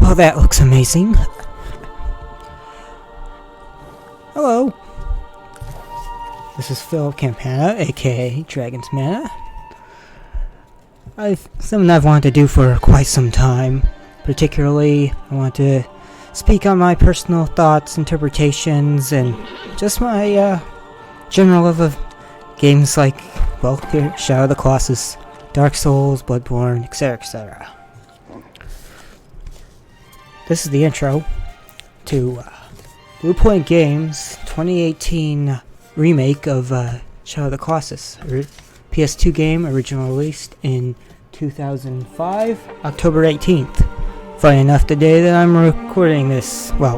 Well, that looks amazing. Hello. This is Phil Campana, aka Dragon's Mana. Something I've wanted to do for quite some time. Particularly, I want to speak on my personal thoughts, interpretations, and just my general love of games like, well, here, Shadow of the Colossus, Dark Souls, Bloodborne, etc., etc. This is the intro to Blue Point Games' 2018 remake of Shadow of the Colossus, PS2 game originally released in 2005, October 18th. Funny enough, the day that I'm recording this, well,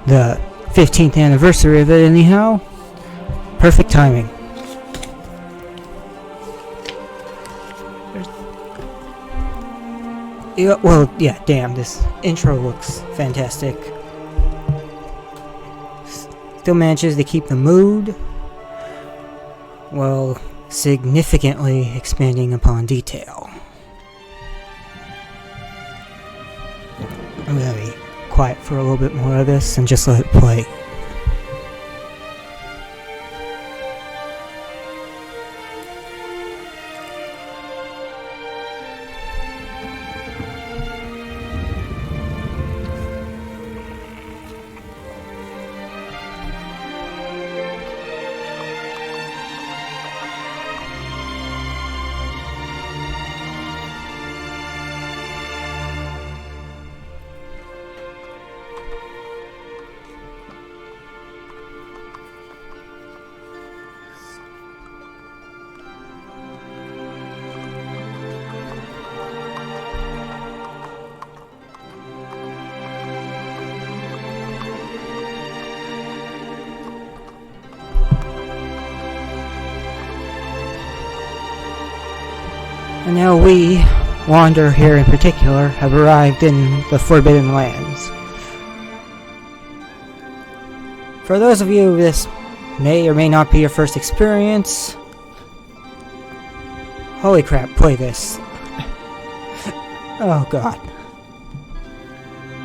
the 15th anniversary of it anyhow. Perfect timing. Yeah, damn, this intro looks fantastic. Still manages to keep the mood while significantly expanding upon detail. I'm gonna be quiet for a little bit more of this and just let it play. And now we, Wander here in particular, have arrived in the Forbidden Lands. For those of you this may or may not be your first experience, holy crap, play this. Oh god.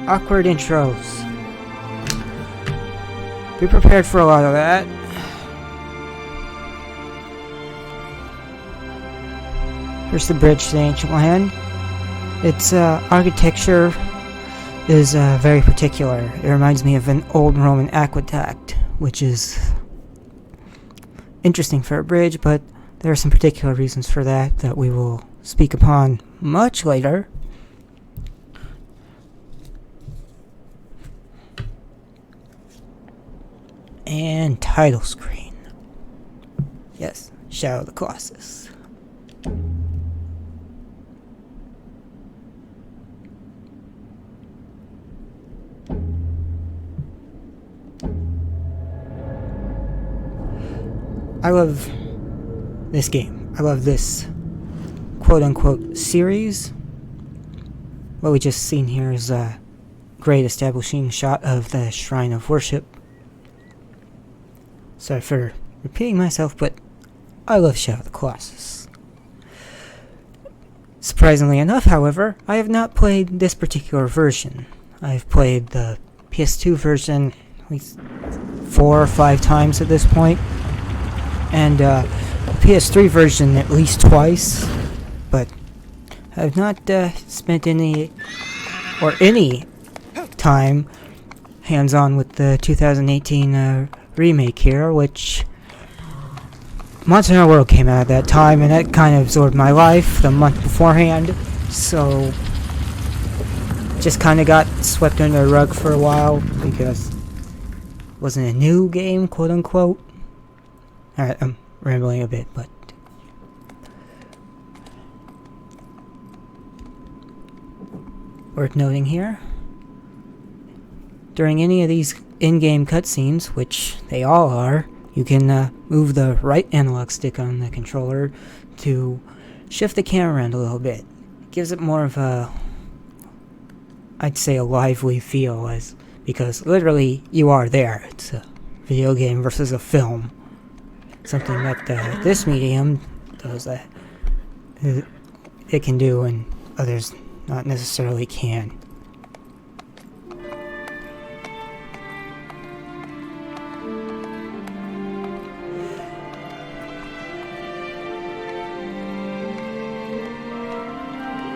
Awkward intros. Be prepared for a lot of that. Here's the bridge to the ancient land. Its architecture is very particular. It reminds me of an old Roman aqueduct, which is interesting for a bridge, but there are some particular reasons for that we will speak upon much later. And title screen. Yes, Shadow of the Colossus. I love this game. I love this quote-unquote series. What we just seen here is a great establishing shot of the Shrine of Worship. Sorry for repeating myself, but I love Shadow of the Colossus. Surprisingly enough, however, I have not played this particular version. I've played the PS2 version at least 4 or 5 times at this point. And the PS3 version at least twice, but I've not spent any time hands-on with the 2018 remake here, which Monster Hunter World came out at that time, and that kind of absorbed my life the month beforehand, so just kind of got swept under the rug for a while because it wasn't a new game, quote-unquote. Alright, I'm rambling a bit, but worth noting here, during any of these in-game cutscenes, which they all are, you can move the right analog stick on the controller to shift the camera around a little bit. It gives it more of a, I'd say, a lively feel, because literally you are there. It's a video game versus a film. Something that this medium does that it can do and others not necessarily can.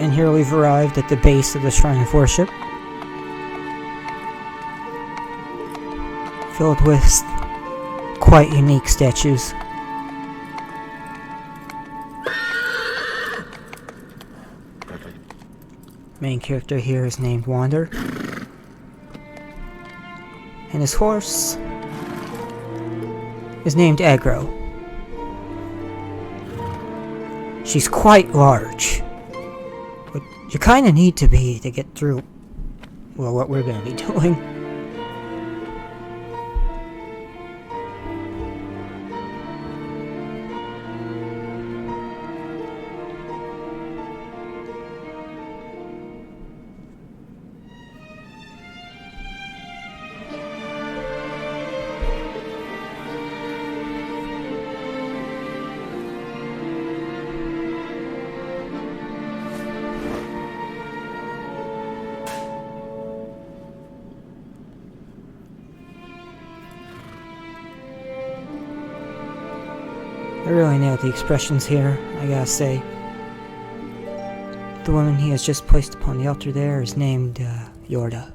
And here we've arrived at the base of the Shrine of Worship, filled with quite unique statues. Main character here is named Wander, and his horse is named Aggro. She's quite large, but you kinda need to be to get through, well, what we're gonna be doing. I really nailed the expressions here, I gotta say. The woman he has just placed upon the altar there is named Yorda.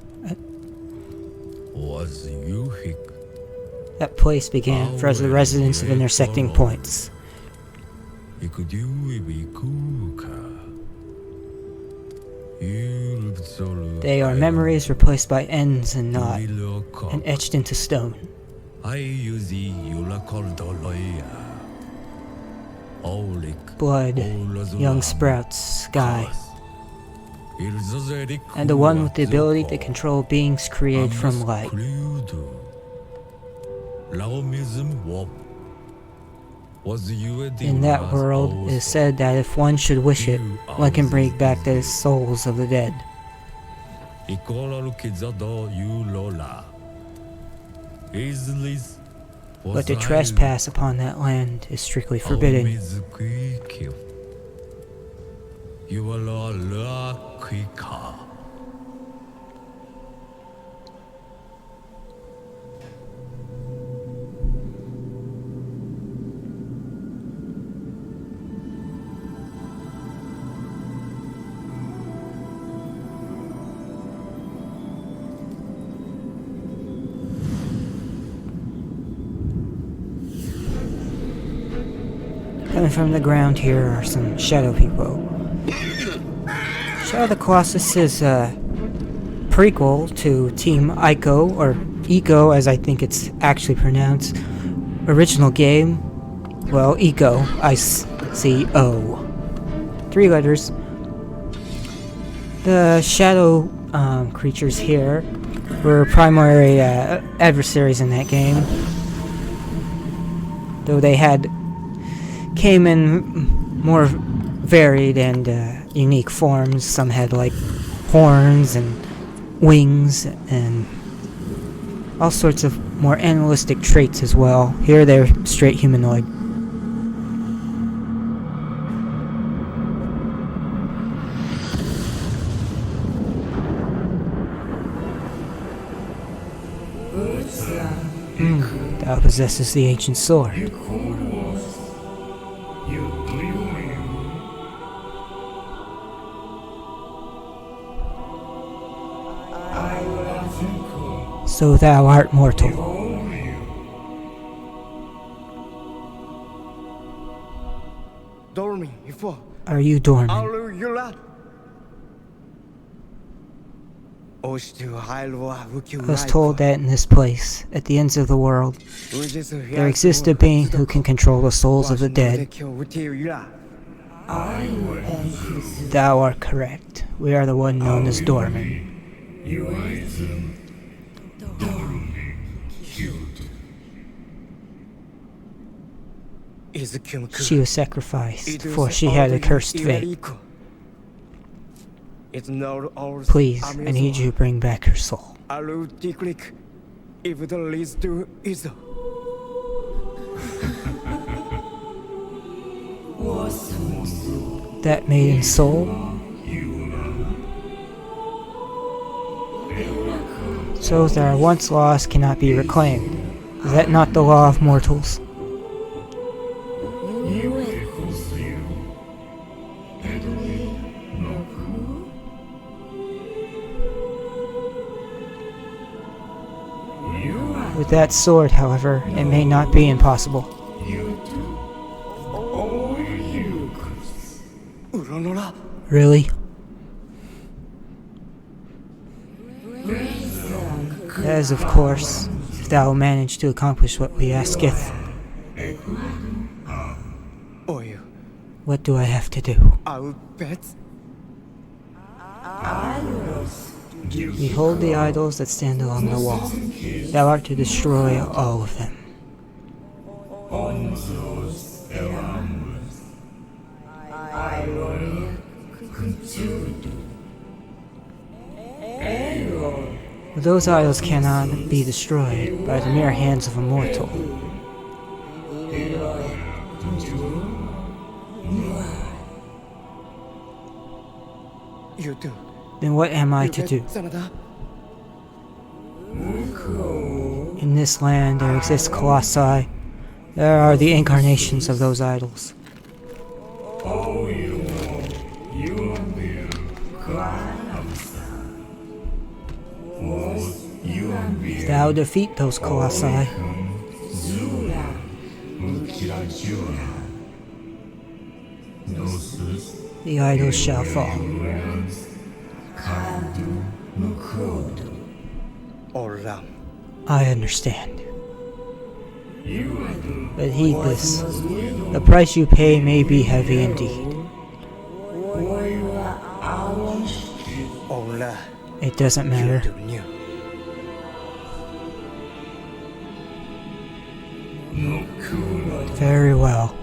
That place began as the residence of intersecting points. They are memories replaced by ends and not, and etched into stone. Blood, young sprouts, sky, and the one with the ability to control beings created from light. In that world, it is said that if one should wish it, one can bring back the souls of the dead. But to trespass upon that land is strictly forbidden. Coming from the ground here are some shadow people. Shadow of the Colossus is a prequel to Team Ico, or Eco as I think it's actually pronounced. Original game, well, Eco, I-C-O. 3 letters. The shadow creatures here were primary adversaries in that game. Though they came in more varied and unique forms. Some had like horns and wings and all sorts of more animalistic traits as well. Here they're straight humanoid. Thou possesses the ancient sword. So thou art mortal. Are you dormant? I was told that in this place, at the ends of the world, there exists a being who can control the souls of the dead. Thou art correct. We are the one known as Dorman. She was sacrificed, for she had a cursed fate. Please, I need you to bring back her soul. That maiden's soul? Souls that are once lost cannot be reclaimed. Is that not the law of mortals? With that sword, however, it may not be impossible. Really? That is, of course, if thou manage to accomplish what we asketh. What do I have to do? Behold the idols that stand along the wall. Thou art to destroy all of them. Those idols cannot be destroyed by the mere hands of a mortal. Then what am I to do? In this land there exist colossi. There are the incarnations of those idols. If thou defeat those colossi, the idols shall fall. I understand. But heed this. The price you pay may be heavy indeed. It doesn't matter. Very well.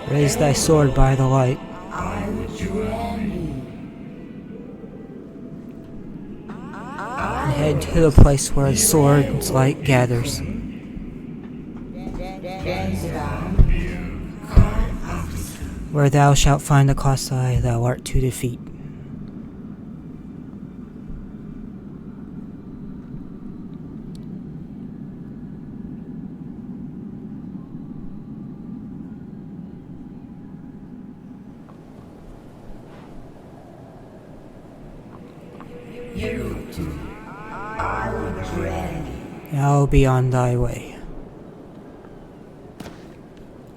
Raise thy sword by the light. And head to the place where the sword's light gathers. Where thou shalt find the colossi thou art to defeat. Now be on thy way.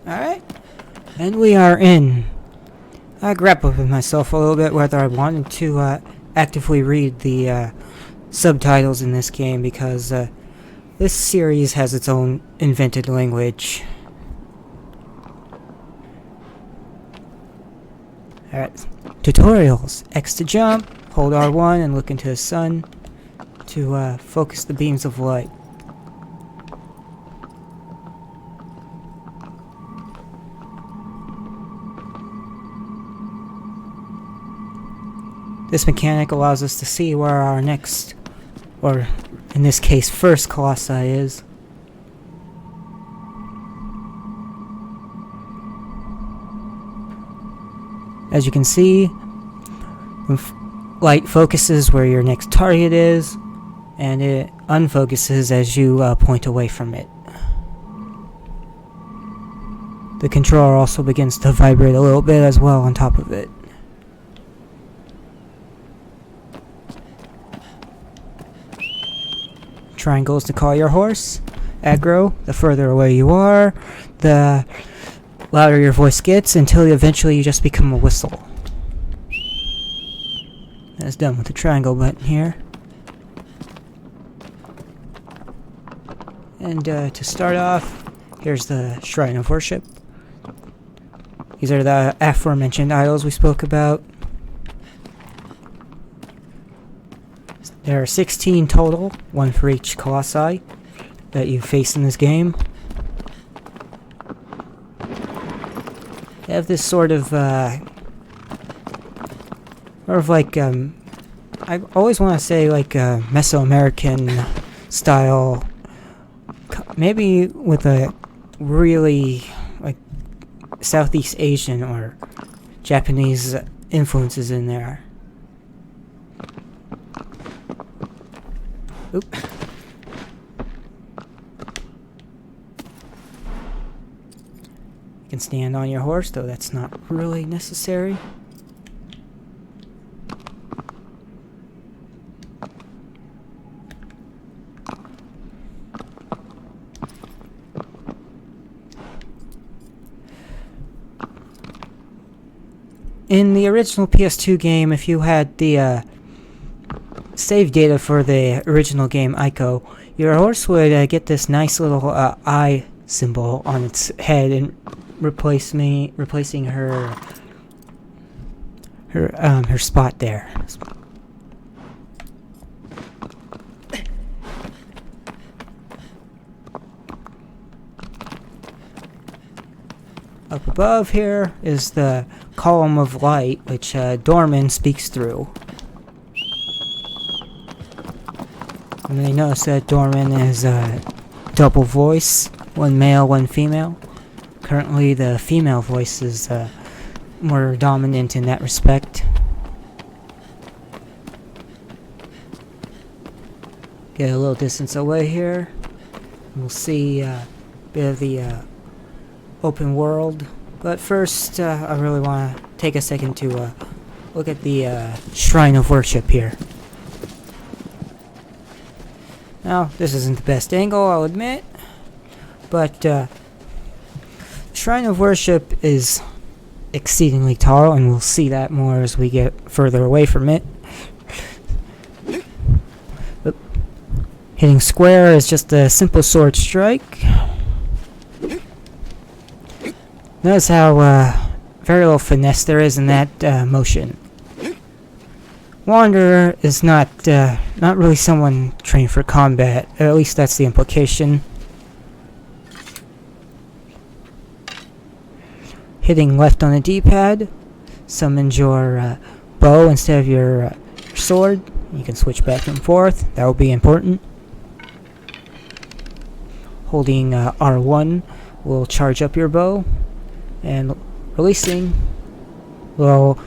Alright. And we are in. I grappled with myself a little bit whether I wanted to actively read the subtitles in this game because this series has its own invented language. Alright. Tutorials. X to jump. Hold R1 and look into the sun to focus the beams of light. This mechanic allows us to see where our next, or in this case first, colossi is. As you can see, light focuses where your next target is, and it unfocuses as you point away from it. The controller also begins to vibrate a little bit as well on top of it. Triangles to call your horse. Aggro, the further away you are, the louder your voice gets until eventually you just become a whistle. That's done with the triangle button here. And to start off, here's the Shrine of Worship. These are the aforementioned idols we spoke about. There are 16 total, one for each colossi that you face in this game. They have this sort of like, I always want to say like a Mesoamerican style, maybe with a really like Southeast Asian or Japanese influences in there. Oop. You can stand on your horse, though that's not really necessary. In the original PS2 game, if you had the save data for the original game Ico, your horse would get this nice little eye symbol on its head and replacing her spot there. Up above here is the column of light, which Dorman speaks through. And they notice that Dorman is a double voice, one male, one female. Currently, the female voice is more dominant in that respect. Get a little distance away here. We'll see a bit of the open world. But first, I really want to take a second to look at the Shrine of Worship here. Now, this isn't the best angle, I'll admit, but Shrine of Worship is exceedingly tall, and we'll see that more as we get further away from it. Hitting square is just a simple sword strike. Notice how very little finesse there is in that motion. Wanderer is not really someone trained for combat. At least that's the implication. Hitting left on the D-pad summons your bow instead of your sword. You can switch back and forth. That will be important. Holding R1 will charge up your bow, and releasing will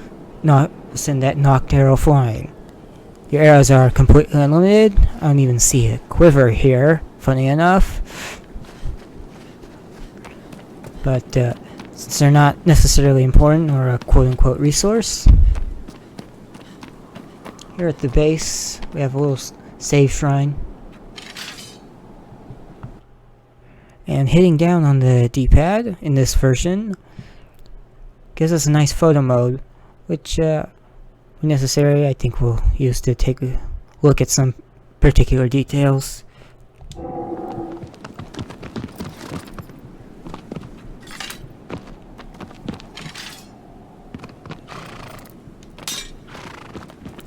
not send that knocked arrow flying. Your arrows are completely unlimited. I don't even see a quiver here, funny enough. But since they're not necessarily important or a quote-unquote resource, here at the base we have a little save shrine. And hitting down on the D-pad in this version gives us a nice photo mode, which when necessary I think we'll use to take a look at some particular details.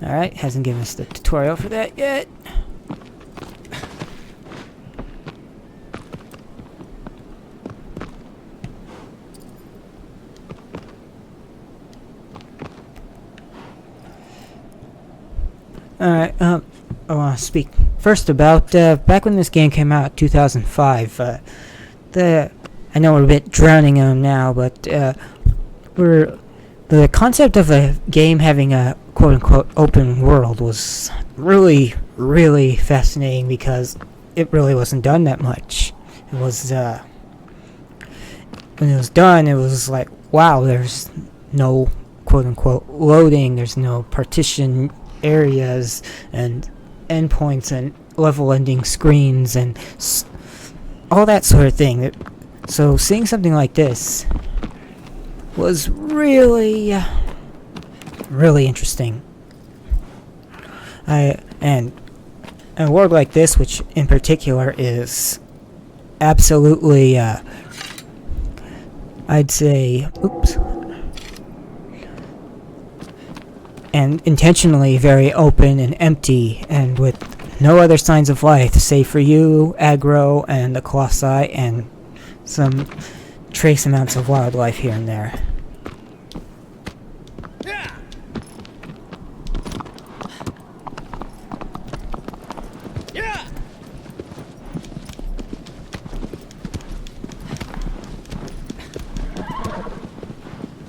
Alright, hasn't given us the tutorial for that yet. Alright, I want to speak first about back when this game came out, 2005. I know we're a bit drowning on them now, but the concept of a game having a quote-unquote open world was really, really fascinating because it really wasn't done that much. It was, when it was done, it was like, wow, there's no quote-unquote loading, there's no partition areas and endpoints and level ending screens and all that sort of thing. So seeing something like this was really really interesting. And a world like this, which in particular is absolutely I'd say and intentionally very open and empty, and with no other signs of life save for you, aggro, and the Colossi, and some trace amounts of wildlife here and there.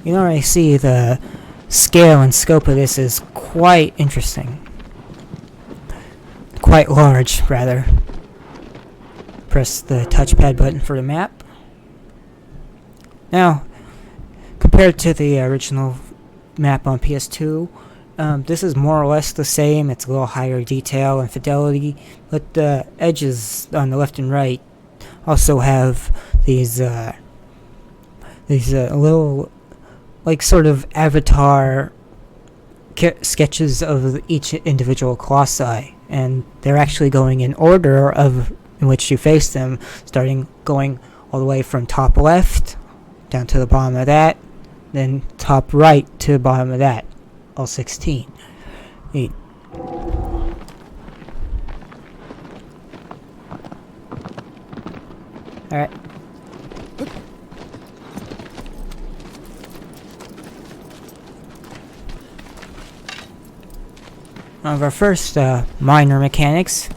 You can already see the scale and scope of this is quite interesting. Quite large, rather. Press the touchpad button for the map. Now, compared to the original map on PS2, this is more or less the same. It's a little higher detail and fidelity, but the edges on the left and right also have these little, like, sort of avatar sketches of each individual colossi, and they're actually going in order of in which you face them, starting going all the way from top left down to the bottom of that, then top right to the bottom of that, all 16. Neat. Alright. One of our first minor mechanics.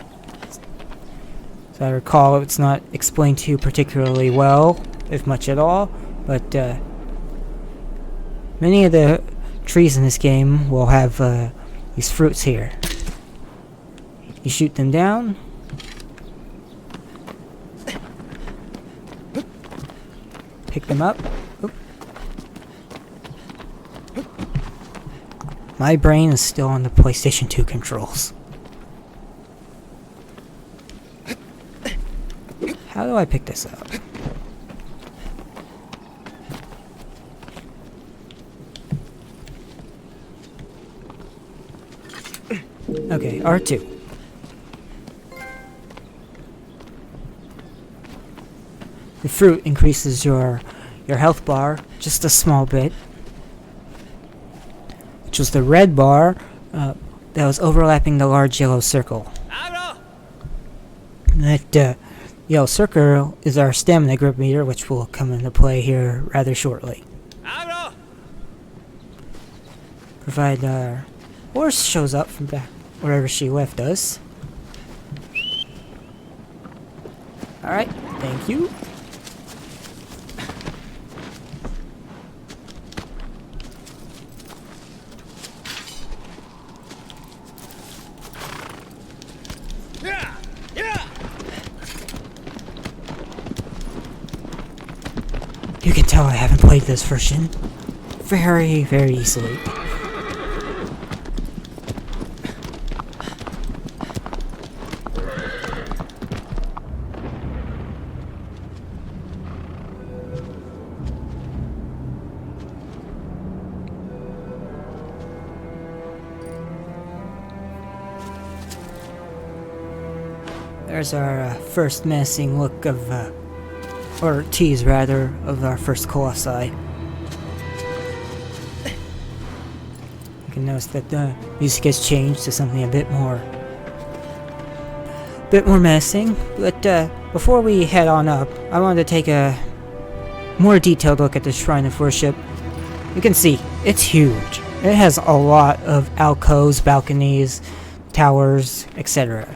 As I recall, it's not explained to you particularly well, if much at all, but many of the trees in this game will have these fruits here. You shoot them down. Pick them up. Oop. My brain is still on the PlayStation 2 controls. How do I pick this up? Okay, R2. The fruit increases your health bar just a small bit, which was the red bar that was overlapping the large yellow circle. That yellow circle is our stamina grip meter, which will come into play here rather shortly. Provide our horse shows up from back wherever she left us. Alright, thank you. You can tell I haven't played this version very, very easily. There's our first menacing look of, or tease rather, of our first Colossi. You can notice that the music has changed to something a bit more menacing. But before we head on up, I wanted to take a more detailed look at the Shrine of Worship. You can see, it's huge. It has a lot of alcoves, balconies, towers, etc.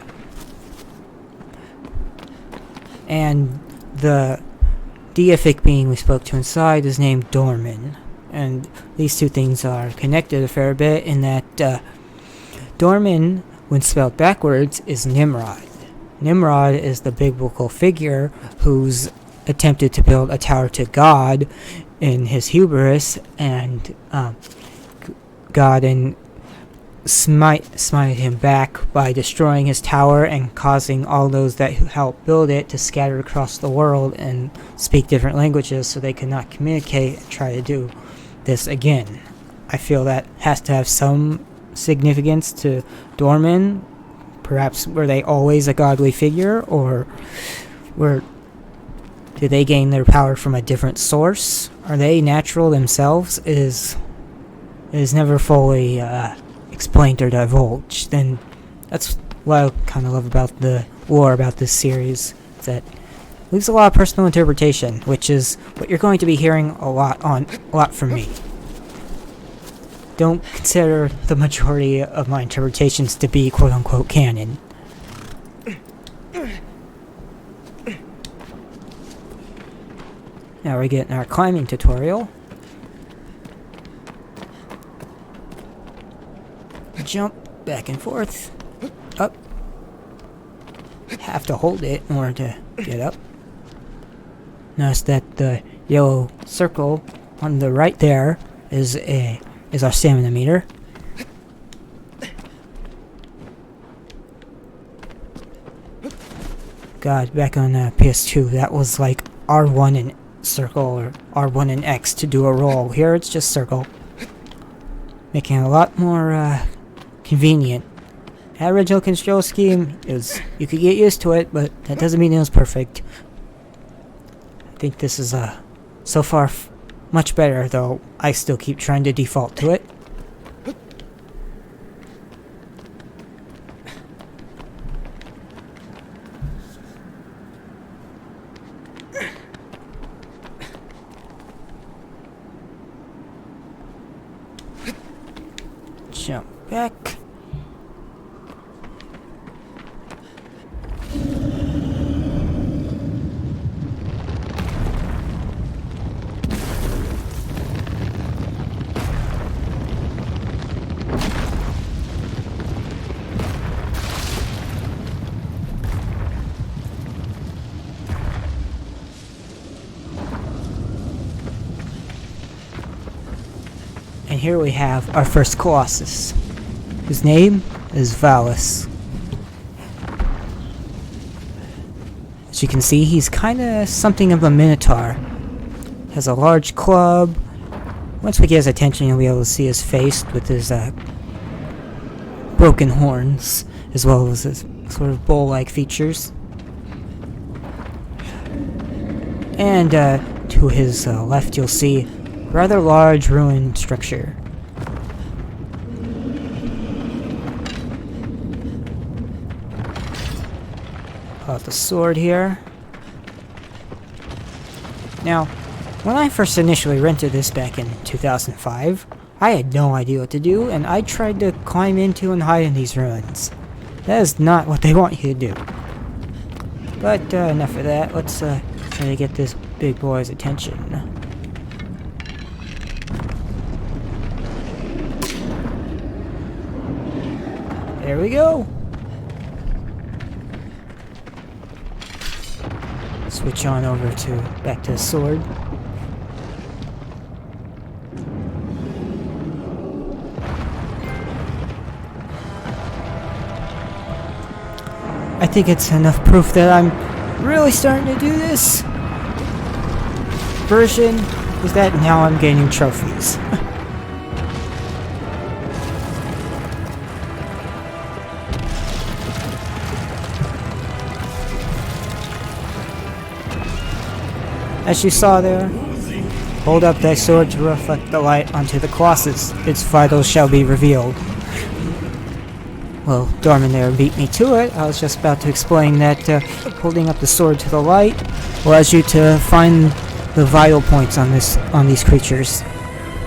And the deific being we spoke to inside is named Dorman. And these two things are connected a fair bit in that Dorman, when spelled backwards, is Nimrod. Nimrod is the biblical figure who's attempted to build a tower to God in his hubris, and God smited him back by destroying his tower and causing all those that helped build it to scatter across the world and speak different languages so they could not communicate and try to do this again. I feel that has to have some significance to Dorman. Perhaps were they always a godly figure, or did they gain their power from a different source? Are they natural themselves? It is never fully explained or divulged. Then that's what I kind of love about the lore about this series, that leaves a lot of personal interpretation, which is what you're going to be hearing a lot from me. Don't consider the majority of my interpretations to be quote-unquote canon. Now we're getting our climbing tutorial. Jump back and forth, up. Have to hold it in order to get up. Notice that the yellow circle on the right there is our stamina meter. God, back on PS2, that was like R1 and circle or R1 and X to do a roll. Here it's just circle, making it a lot more convenient. That original control scheme is, you could get used to it, but that doesn't mean it was perfect. I think this is so far much better, though I still keep trying to default to it. Jump back. And here we have our first Colossus. His name is Valus. As you can see, he's kinda something of a minotaur. Has a large club. Once we get his attention, you'll be able to see his face with his broken horns, as well as his sort of bull-like features. And to his left, you'll see a rather large ruined structure. Pull out the sword here. Now, when I first initially rented this back in 2005, I had no idea what to do, and I tried to climb into and hide in these ruins. That is not what they want you to do. But enough of that. Let's try to get this big boy's attention. There we go. Switch on over to back to the sword. I think it's enough proof that I'm really starting to do this version, is that now I'm gaining trophies. As you saw there, hold up thy sword to reflect the light onto the Colossus. Its vitals shall be revealed. Well, Dorman there beat me to it. I was just about to explain that holding up the sword to the light allows you to find the vital points on these creatures.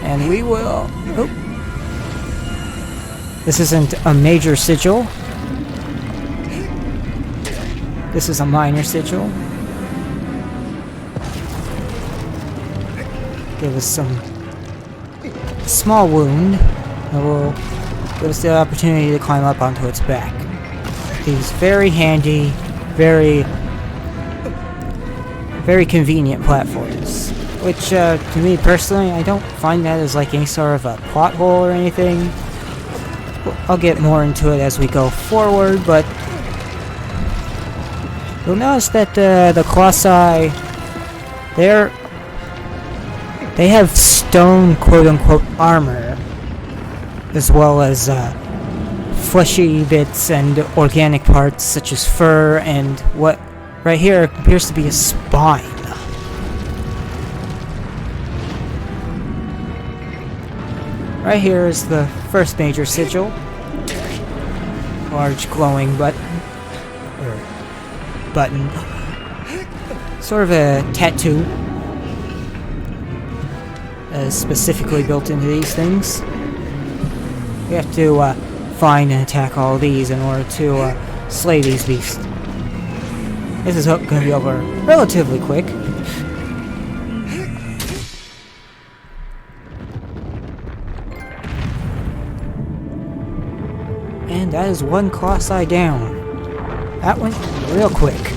And we will... Oh. This isn't a major sigil. This is a minor sigil. Give us some small wound that will give us the opportunity to climb up onto its back. These very handy, very convenient platforms, which to me personally, I don't find that as like any sort of a plot hole or anything. I'll get more into it as we go forward, but you'll notice that the Colossi, they have stone quote-unquote armor, as well as fleshy bits and organic parts such as fur and what right here appears to be a spine. Right here is the first major sigil. Large glowing button. Sort of a tattoo. Specifically built into these things. We have to find and attack all these in order to slay these beasts. This is going to be over relatively quick. And that is one Colossi down. That went real quick.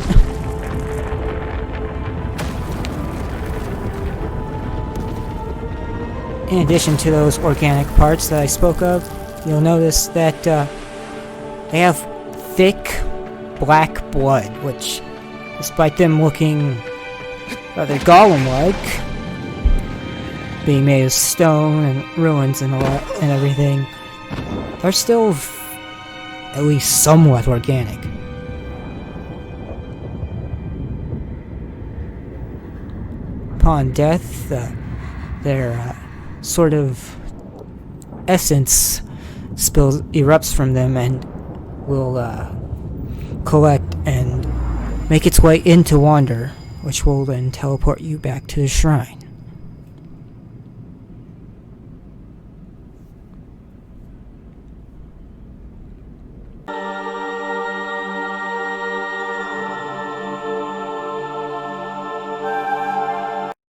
in addition to those organic parts that I spoke of, you'll notice that they have thick black blood, which, despite them looking rather golem-like, being made of stone and ruins and everything, they're still at least somewhat organic. Upon death, their sort of essence erupts from them and will collect and make its way into Wander, which will then teleport you back to the shrine.